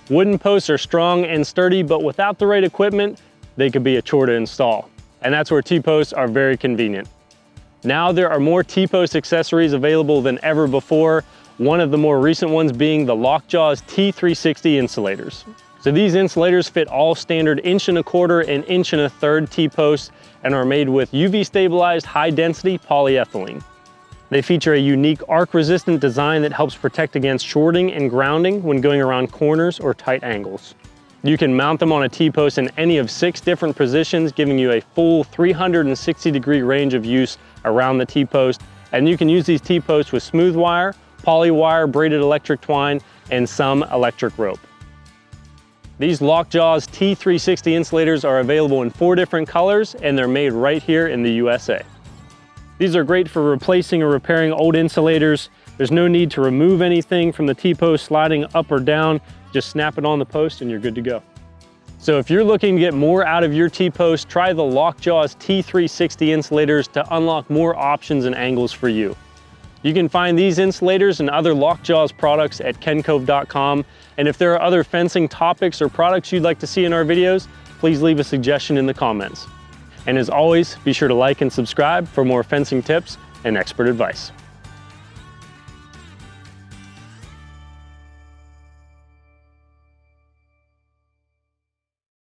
Wooden posts are strong and sturdy, but without the right equipment, they could be a chore to install. And that's where T-posts are very convenient. Now there are more T-post accessories available than ever before, one of the more recent ones being the LockJawz T-360 insulators. So these insulators fit all standard 1¼ and 1⅓" T-posts and are made with UV stabilized high-density polyethylene. They feature a unique arc-resistant design that helps protect against shorting and grounding when going around corners or tight angles. You can mount them on a T-post in any of 6 different positions, giving you a full 360-degree range of use around the T-post. And you can use these T-posts with smooth wire, poly wire, braided electric twine, and some electric rope. These LockJawz T-360 insulators are available in 4 different colors, and they're made right here in the USA. These are great for replacing or repairing old insulators. There's no need to remove anything from the T-post sliding up or down. Just snap it on the post and you're good to go. So if you're looking to get more out of your T-post, try the LockJawz T-360 insulators to unlock more options and angles for you. You can find these insulators and other LockJawz products at Kencove.com. And if there are other fencing topics or products you'd like to see in our videos, please leave a suggestion in the comments. And as always, be sure to like and subscribe for more fencing tips and expert advice.